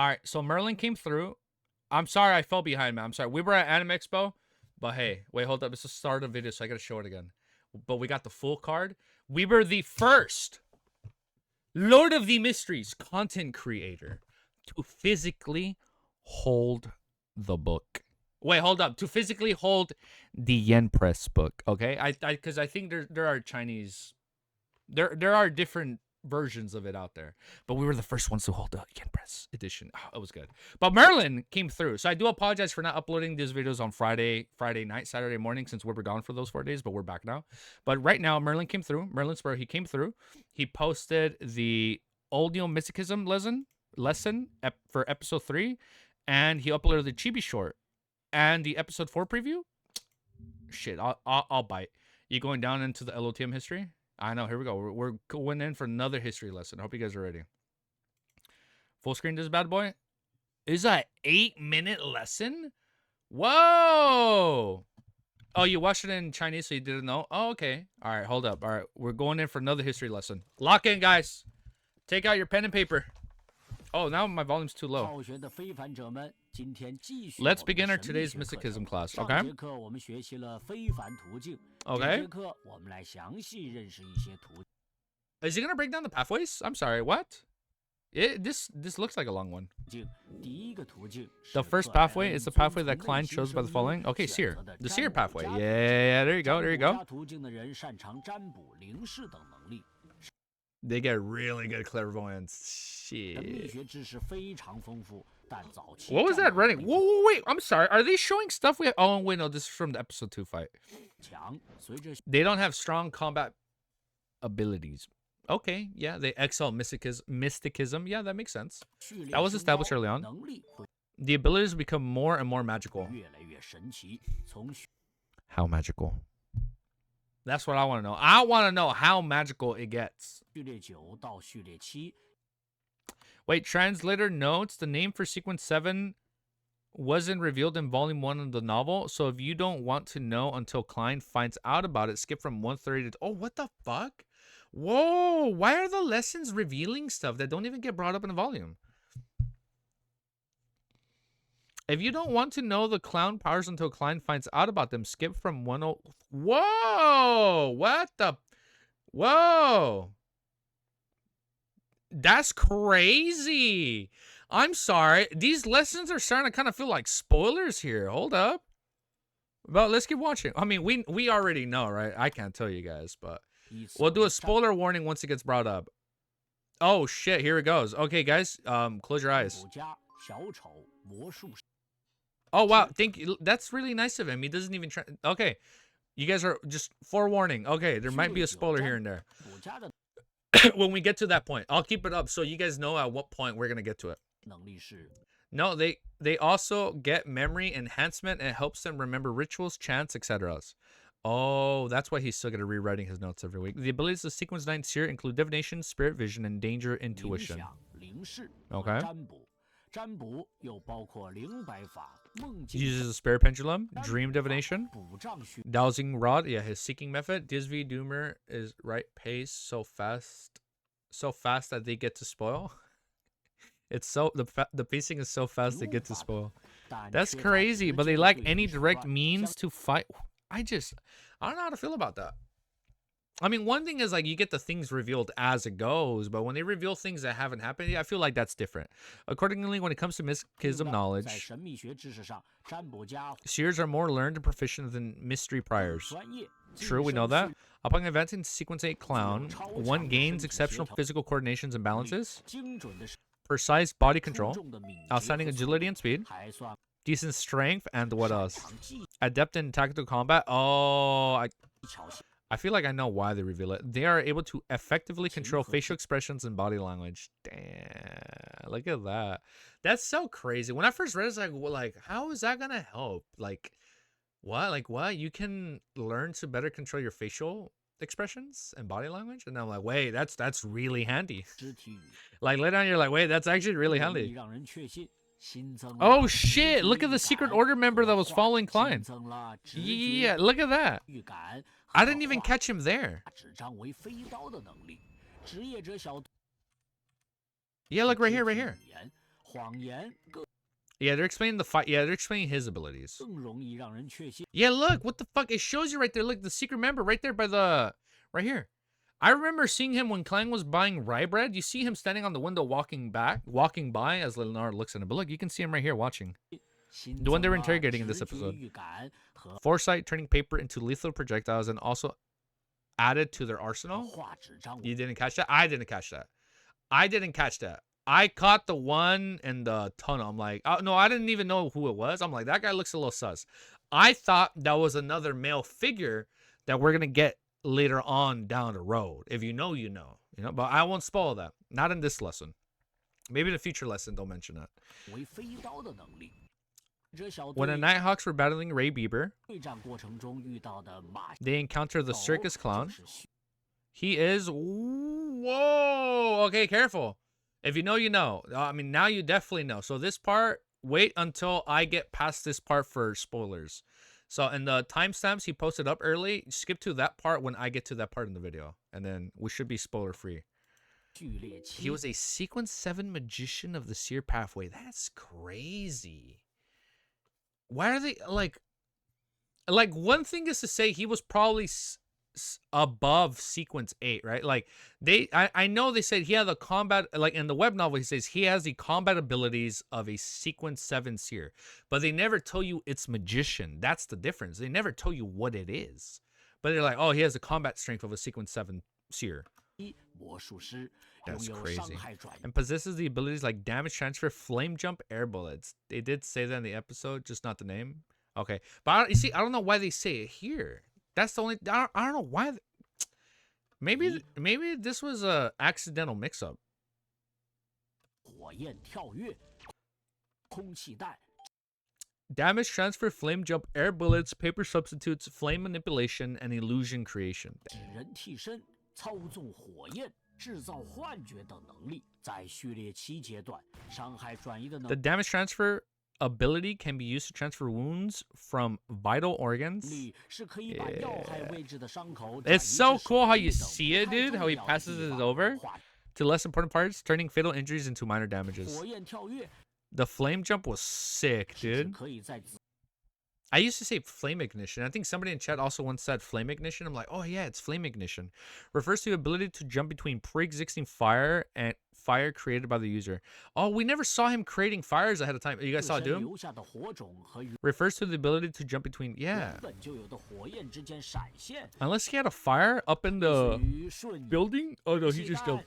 All right, so Merlin came through. I'm sorry I fell behind, man. I'm sorry. We were at Anime Expo, but hey, wait, hold up. It's the start of the video, so I gotta show it again. But we got the full card. We were the first Lord of the Mysteries content creator to physically hold the book. Wait, hold up. To physically hold the Yen Press book, okay? Because I think there are Chinese, there are different versions of it out there, but we were the first ones to hold the Yen Press edition. Oh, it was good. But Merlin came through, so I do apologize for not uploading these videos on Friday night, Saturday morning, since we were gone for those 4 days, but we're back now. But right now, Merlin came through. Merlin Spur, he came through. He posted the audio mysticism lesson for episode 3, and he uploaded the Chibi short and the episode 4 preview. Shit, I'll bite. You going down into the LOTM history? I know. Here we go. We're going in for another history lesson. I hope you guys are ready. Full screen this bad boy. Is a 8-minute lesson? Whoa! Oh, you watched it in Chinese, so you didn't know? Oh, okay. All right, hold up. All right, we're going in for another history lesson. Lock in, guys. Take out your pen and paper. Oh, now my volume's too low. Let's begin our today's mysticism class, okay? Okay. Is he gonna break down the pathways? I'm sorry, what? This looks like a long one. The first pathway is the pathway that Klein chose by the following. Okay, Seer. The Seer pathway. Yeah, there you go, there you go. They get really good clairvoyance. Shit. What was that running? Whoa, wait. I'm sorry. Are they showing stuff we have? Oh, wait, no. This is from the episode 2 fight. They don't have strong combat abilities. Okay, yeah. They excel mysticism. Yeah, that makes sense. That was established early on. The abilities become more and more magical. How magical? That's what I want to know. I want to know how magical it gets. Wait, translator notes the name for sequence 7 wasn't revealed in volume 1 of the novel. So if you don't want to know until Klein finds out about it, skip from 130 to... Oh, what the fuck? Whoa, why are the lessons revealing stuff that don't even get brought up in the volume? If you don't want to know the clown powers until Klein finds out about them, skip from 10... Whoa! What the... Whoa! That's crazy! I'm sorry. These lessons are starting to kind of feel like spoilers here. Hold up. But let's keep watching. I mean, we already know, right? I can't tell you guys, but... We'll do a spoiler warning once it gets brought up. Oh, shit. Here it goes. Okay, guys. Close your eyes. Oh, wow. That's really nice of him. He doesn't even try. Okay. You guys are just forewarning. Okay, there might be a spoiler here and there. When we get to that point, I'll keep it up so you guys know at what point we're going to get to it. No, they also get memory enhancement and helps them remember rituals, chants, etc. Oh, that's why he's still going to rewriting his notes every week. The abilities of Sequence 9 Seer include divination, spirit vision, and danger intuition. Okay. Uses a spirit pendulum, dream divination, dowsing rod. Yeah, his seeking method. Disvi Doomer is right pace so fast that they get to spoil. It's so the pacing is so fast they get to spoil. That's crazy, but they lack any direct means to fight. I don't know how to feel about that. I mean, one thing is like you get the things revealed as it goes, but when they reveal things that haven't happened, I feel like that's different. Accordingly, when it comes to mysticism knowledge, seers are more learned and proficient than mystery priors. True, we know that. Upon advancing to Sequence 8 Clown, one gains exceptional physical coordinations and balances, precise body control, outstanding agility and speed, decent strength, and what else? Adept in tactical combat. Oh, I feel like I know why they reveal it. They are able to effectively control facial expressions and body language. Damn, look at that. That's so crazy. When I first read it, I was like, how is that gonna help? Like, what? Like, what? You can learn to better control your facial expressions and body language? And I'm like, wait, that's really handy. Like, later on, you're like, wait, that's actually really handy. Oh shit, look at the secret order member that was following Klein. Yeah, look at that. I didn't even catch him there. Yeah, look right here, right here. Yeah, they're explaining the fight. Yeah, they're explaining his abilities. Yeah, look, what the fuck? It shows you right there. Look, the secret member right there by the... Right here. I remember seeing him when Clang was buying rye bread. You see him standing on the window walking by as Leonardo looks at him. But look, you can see him right here watching. The one they were interrogating in this episode. Foresight turning paper into lethal projectiles and also added to their arsenal. You didn't catch that? I didn't catch that. I didn't catch that. I caught the one in the tunnel. I'm like, oh, no, I didn't even know who it was. I'm like, that guy looks a little sus. I thought that was another male figure that we're going to get later on down the road. If you know, you know. You know, but I won't spoil that. Not in this lesson. Maybe in a future lesson, don't mention that. When the Nighthawks were battling Ray Bieber, they encounter the circus clown. He is... Whoa! Okay, careful. If you know, you know. I mean, now you definitely know. So this part, wait until I get past this part for spoilers. So in the timestamps he posted up early, skip to that part when I get to that part in the video. And then we should be spoiler free. He was a Sequence 7 magician of the Seer pathway. That's crazy. Why are they like one thing is to say he was probably above Sequence 8, right? Like I know they said he had the combat, like in the web novel he says he has the combat abilities of a Sequence 7 Seer, but they never tell you it's magician. That's the difference. They never tell you what it is, but they're like, oh, he has the combat strength of a Sequence 7 Seer. That's crazy. And possesses the abilities like damage transfer, flame jump, air bullets. They did say that in the episode, just not the name. Okay, but you see, I don't know why they say it here. That's the only... I don't know why. Maybe this was a accidental mix-up. Damage transfer, flame jump, air bullets, paper substitutes, flame manipulation, and illusion creation. The damage transfer ability can be used to transfer wounds from vital organs. Yeah. It's so cool how you see it, dude. How he passes it over to less important parts, turning fatal injuries into minor damages. The flame jump was sick, dude. I used to say flame ignition. I think somebody in chat also once said flame ignition. I'm like, oh yeah, it's flame ignition. Refers to the ability to jump between pre-existing fire and fire created by the user. Oh, we never saw him creating fires ahead of time. You guys saw Doom? Refers to the ability to jump between... Yeah. Unless he had a fire up in the building? Oh no, he just jumped.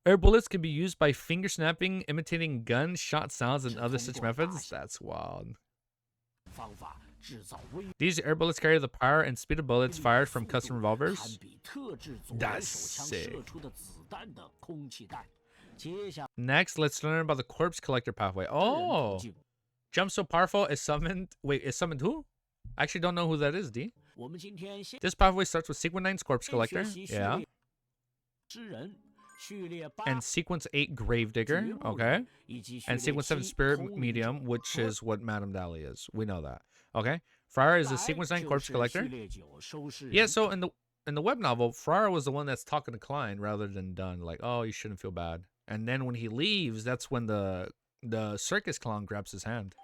Air bullets can be used by finger snapping, imitating gunshot sounds, and other such methods. That's wild. These air bullets carry the power and speed of bullets fired from custom revolvers. That's sick. Next, let's learn about the corpse collector pathway. Oh, jump so powerful is summoned. Wait, is summoned who? I actually don't know who that is, D. This pathway starts with Sequence 9's corpse collector. Yeah. And Sequence 8 Gravedigger, okay, and Sequence 7 Spirit Medium, which is what Madame Dali is. We know that, okay. Friar is a Sequence 9 corpse collector. Yeah, so in the web novel, Friar was the one that's talking to Klein rather than Dunn, like, oh, you shouldn't feel bad. And then when he leaves, that's when the circus clown grabs his hand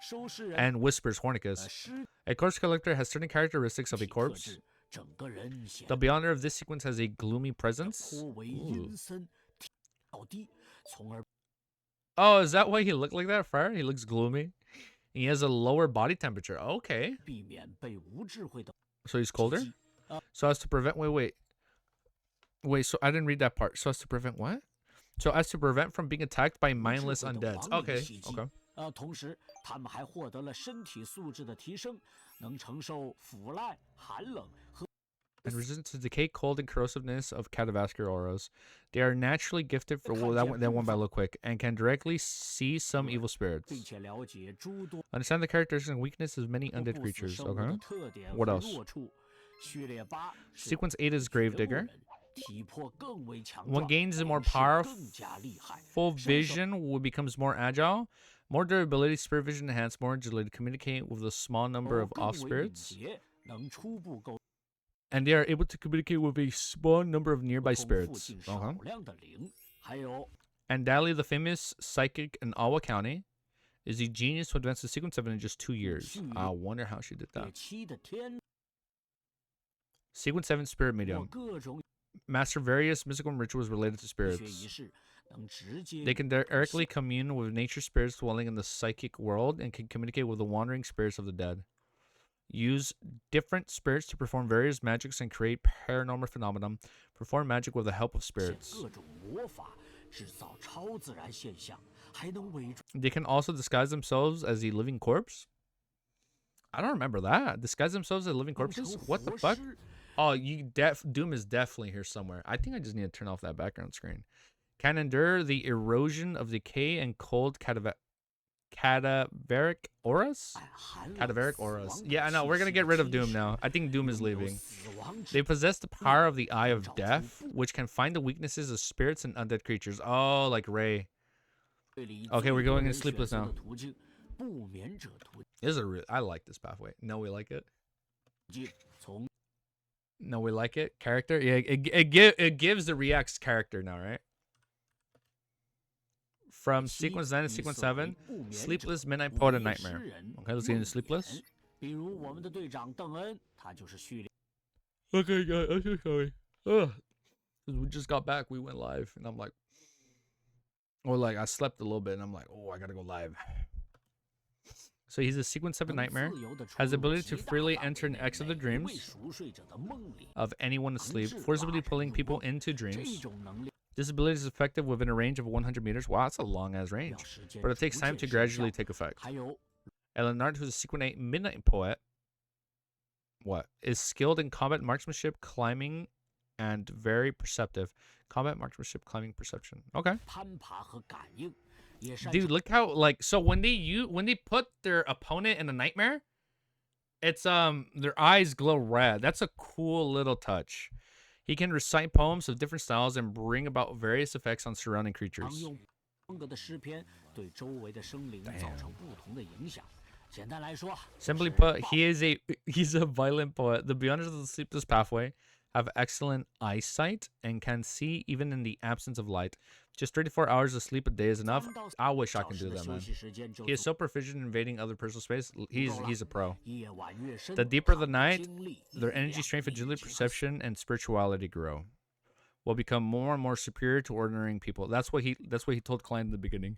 and whispers Hornicus. A corpse collector has certain characteristics of a corpse. The beyonder of this sequence has a gloomy presence. Ooh. Oh, is that why he looked like that, Friar? He looks gloomy. And he has a lower body temperature. Okay. So he's colder? So as to prevent... Wait, so I didn't read that part. So as to prevent what? So as to prevent from being attacked by mindless undeads. Okay. And resistant to decay, cold, and corrosiveness of catavascular auras. They are naturally gifted for that one by look quick and can directly see some evil spirits. Understand the characteristics and weaknesses of many undead creatures. Okay. What else? Sequence 8 is Gravedigger. One gains a more powerful vision, becomes more agile, more durability, spirit vision enhanced, more agility, communicate with a small number of off spirits. And they are able to communicate with a small number of nearby spirits. Andali, the famous psychic in Awa County, is a genius who advanced to Sequence 7 in just 2 years. I wonder how she did that. Sequence 7 Spirit Medium. Master various mystical rituals related to spirits. They can directly commune with nature spirits dwelling in the psychic world and can communicate with the wandering spirits of the dead. Use different spirits to perform various magics and create paranormal phenomena. Perform magic with the help of spirits. They can also disguise themselves as a living corpse. I don't remember that. Disguise themselves as living corpses? What the fuck? Oh, Doom is definitely here somewhere. I think I just need to turn off that background screen. Can endure the erosion of decay and cold cadaveric auras? Cadaveric auras. Yeah, I know. We're going to get rid of Doom now. I think Doom is leaving. They possess the power of the Eye of Death, which can find the weaknesses of spirits and undead creatures. Oh, like Ray. Okay, we're going into Sleepless now. I like this pathway. No, we like it. No, we like it. Character? Yeah, it gives the React's character now, right? From Sequence 9 to Sequence 7, Sleepless, Midnight Poet, and Nightmare. Okay, let's get into Sleepless. Okay, guys, I'm so sorry. Ugh. We just got back, we went live, and I'm like, or like, I slept a little bit, and I'm like, oh, I gotta go live. So he's a Sequence 7 Nightmare, has the ability to freely enter and exit the dreams of anyone asleep, forcibly pulling people into dreams. This ability is effective within a range of 100 meters. Wow, that's a long-ass range. But it takes time to gradually take effect. Elenard, who's a Sequence 8 Midnight Poet, is skilled in combat marksmanship, climbing, and very perceptive. Combat marksmanship, climbing, perception. Okay. Dude, look how, like, so when they put their opponent in a nightmare, it's their eyes glow red. That's a cool little touch. He can recite poems of different styles and bring about various effects on surrounding creatures. Simply put, he's a violent poet. The Beyonders of the Sleepless Pathway have excellent eyesight and can see even in the absence of light. Just 34 hours of sleep a day is enough. I wish I could do that, man. He is so proficient in invading other personal space. He's a pro. The deeper the night, their energy, strength, agility, perception, and spirituality grow. Will become more and more superior to ordinary people. That's what he told Klein in the beginning.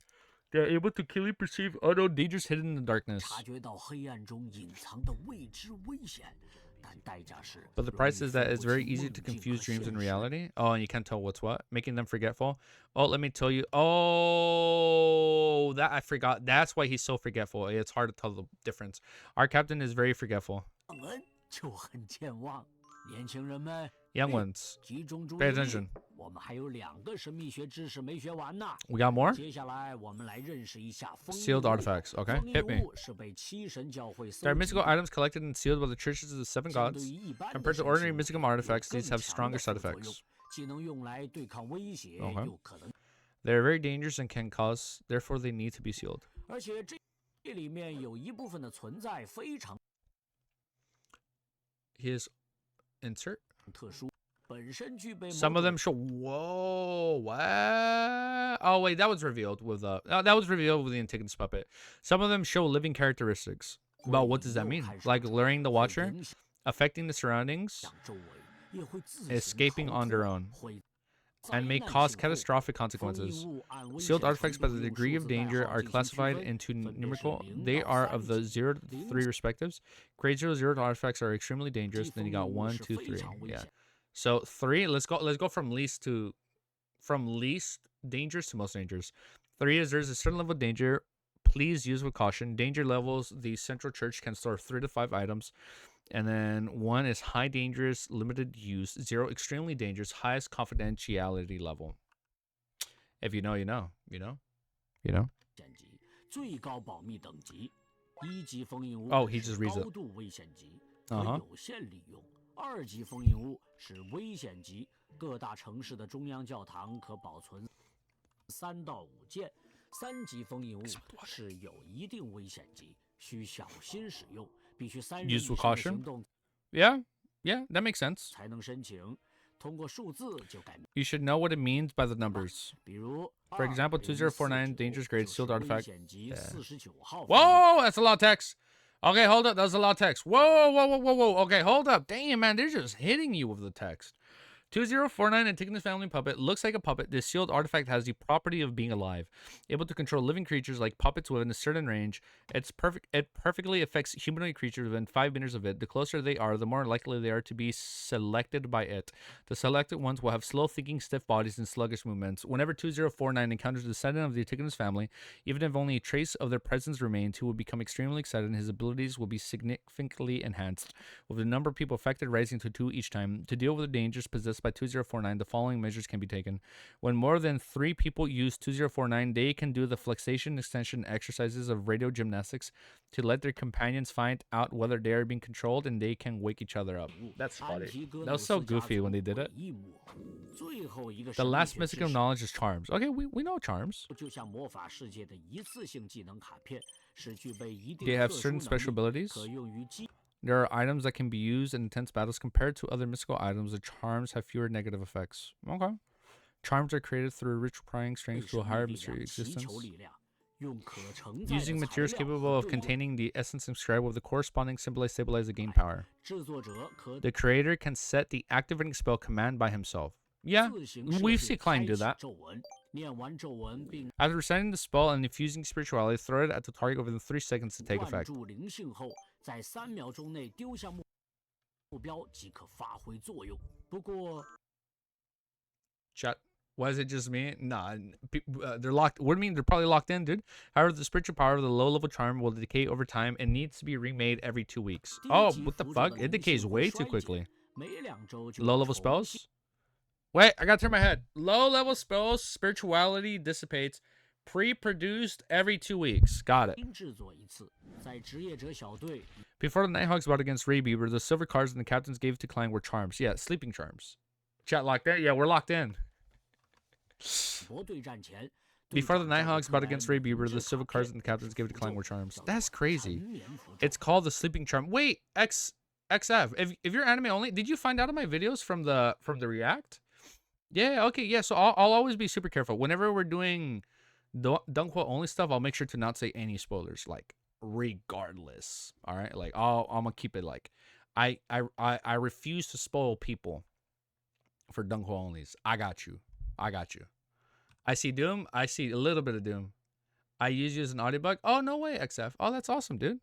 They're able to clearly perceive unknown dangers hidden in the darkness. But the price is that it's very easy to confuse dreams and reality. Oh, and you can't tell what's what, making them forgetful. Oh, let me tell you. Oh, that I forgot. That's why he's so forgetful. It's hard to tell the difference. Our captain is very forgetful. Young ones, pay attention. We got more? Sealed artifacts. Okay, hit me. There are mystical items collected and sealed by the churches of the 7 gods. Compared to ordinary mystical artifacts, these have stronger side effects. Okay. They are very dangerous and can cause, therefore they need to be sealed. His insert. Some of them show. Whoa! What? Oh wait, that was revealed with the Antigonus puppet. Some of them show living characteristics. But what does that mean? Like luring the watcher, affecting the surroundings, escaping on their own, and may cause catastrophic consequences. Sealed artifacts by the degree of danger are classified into numerical. They are of the 0 to 3 respectives. Grade 0 artifacts are extremely dangerous. Then you got 1, 2, 3. Yeah. So 3. Let's go from least dangerous to most dangerous. 3 is there's a certain level of danger. Please use with caution. Danger levels: the central church can store 3 to 5 items. And then 1 is high dangerous, limited use. 0 extremely dangerous, highest confidentiality level. If you know, you know. You know? You know? Oh, he just reads it. Uh-huh. 2级封印物是危险级，各大城市的中央教堂可保存3到5件。3级封印物是有一定危险级，需小心使用，必须3人以上的行动。Yeah, that makes sense. 才能申请。You should know what it means by the numbers. For example, 2049 dangerous grade sealed artifact. Yeah. Whoa, that's a lot of text. Okay, hold up. That was a lot of text. Whoa, whoa, whoa, whoa, whoa. Okay, hold up. Damn, man, they're just hitting you with the text. 2049 Antigonus family puppet looks like a puppet. This sealed artifact has the property of being alive, able to control living creatures like puppets within a certain range. It perfectly affects humanoid creatures within 5 meters of it. The closer they are, the more likely they are to be selected by it. The selected ones will have slow thinking, stiff bodies, and sluggish movements. Whenever 2049 encounters a descendant of the Antigonus family, even if only a trace of their presence remains, he will become extremely excited and his abilities will be significantly enhanced, with the number of people affected rising to 2 each time. To deal with the dangers possessed by 2049, the following measures can be taken. When more than 3 people use 2049, they can do the flexation extension exercises of radio gymnastics to let their companions find out whether they are being controlled, and they can wake each other up. That's funny. That was so goofy when they did it. The last mystic of knowledge is charms. Okay, we know charms. They have certain special abilities. There are items that can be used in intense battles. Compared to other mystical items, the charms have fewer negative effects. Okay. Charms are created through ritual prying strength to a higher mystery existence. Using materials capable of containing the essence inscribed with the corresponding symbol, they stabilize the gain power. The creator can set the activating spell command by himself. Yeah, we've seen Klein do that. After reciting the spell and infusing spirituality, throw it at the target within 3 seconds to take effect. Chat. Why is it just me? Nah, they're locked. What do you mean? They're probably locked in, dude. However, the spiritual power of the low-level charm will decay over time and needs to be remade every 2 weeks. Oh, what the fuck? It decays way too quickly. Low-level spells? Wait, I gotta turn my head. Low-level spells, spirituality dissipates. Pre-produced every 2 weeks. Got it. Before the Nighthawks battled against Ray Bieber, the silver cards and the captains gave to Klein were charms. Yeah, sleeping charms. Chat locked in? Yeah, we're locked in. Before the Nighthawks battled against Ray Bieber, the silver cards and the captains gave to Klein were charms. That's crazy. It's called the sleeping charm. Wait, XF. If you're anime only, did you find out of my videos from the React? Yeah, okay, yeah. So I'll always be super careful whenever we're doing Dunkwa only stuff. I'll make sure to not say any spoilers, like regardless. All right, like I'm gonna keep it like I refuse to spoil people for Dunkwa onlys. I got you. I see Doom. I see a little bit of Doom. I use you as an audiobook. Oh, no way, XF. Oh, that's awesome, dude.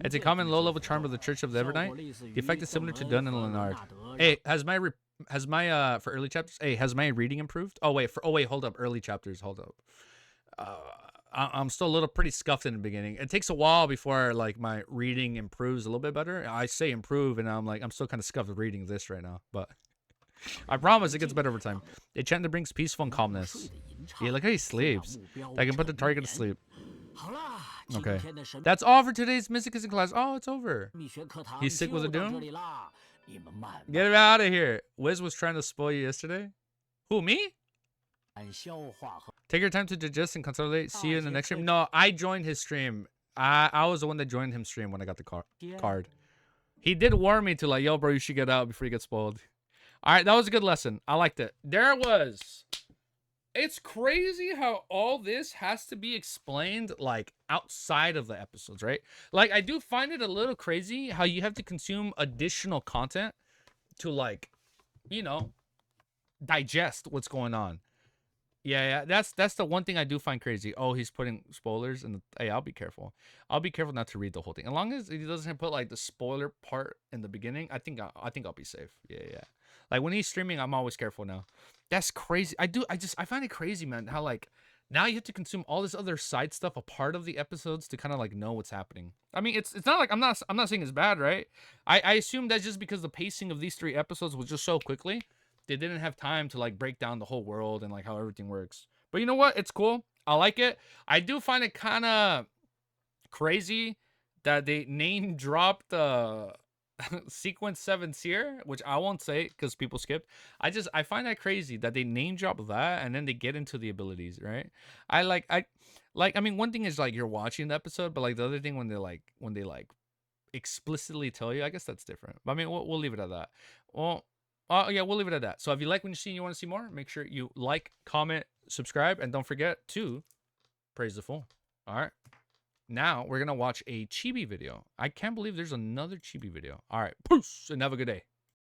It's a common low-level charm of the Church of the Evernight. The effect is similar to Dun and Leonard. Hey, has my for early chapters? Hey, has my reading improved? Oh wait, hold up. Early chapters, hold up. I'm still a little pretty scuffed in the beginning. It takes a while before like my reading improves a little bit better. I say improve, and I'm still kind of scuffed with reading this right now, but I promise it gets better over time. A chant that brings peaceful and calmness. Yeah, look how he sleeps. I can put the target to sleep. Okay. That's all for today's Mysticism class. Oh, it's over. He's sick with a Doom? Get him out of here. Wiz was trying to spoil you yesterday. Who, me? Take your time to digest and consolidate. See you in the next stream. No, I joined his stream. I was the one that joined him stream when I got the card. He did warn me to like, yo, bro, you should get out before you get spoiled. All right, that was a good lesson. I liked it. There it was. It's crazy how all this has to be explained like outside of the episodes, right? Like I do find it a little crazy how you have to consume additional content to like, you know, digest what's going on. Yeah, that's the one thing I do find crazy. Oh, he's putting spoilers in the, hey, I'll be careful. I'll be careful not to read the whole thing. As long as he doesn't put like the spoiler part in the beginning, I think I'll be safe. Yeah. Like when he's streaming, I'm always careful now. That's crazy. I find it crazy, man, how like now you have to consume all this other side stuff a part of the episodes to kind of like know what's happening. I mean, it's not like I'm not saying it's bad, right? I assume that's just because the pacing of these 3 episodes was just so quickly. They didn't have time to like break down the whole world and like how everything works. But you know what? It's cool. I like it. I do find it kind of crazy that they name dropped Sequence 7 Seer, which I won't say because people skipped. I find that crazy that they name drop that and then they get into the abilities, right? I mean, one thing is like you're watching the episode, but like the other thing when they explicitly tell you, I guess that's different. But I mean, we'll leave it at that. Well, Yeah, we'll leave it at that. So if you like what you see and you want to see more, make sure you like, comment, subscribe, and don't forget to praise the fool. All right. Now we're gonna watch a chibi video. I can't believe there's another chibi video. All right, peace and have a good day.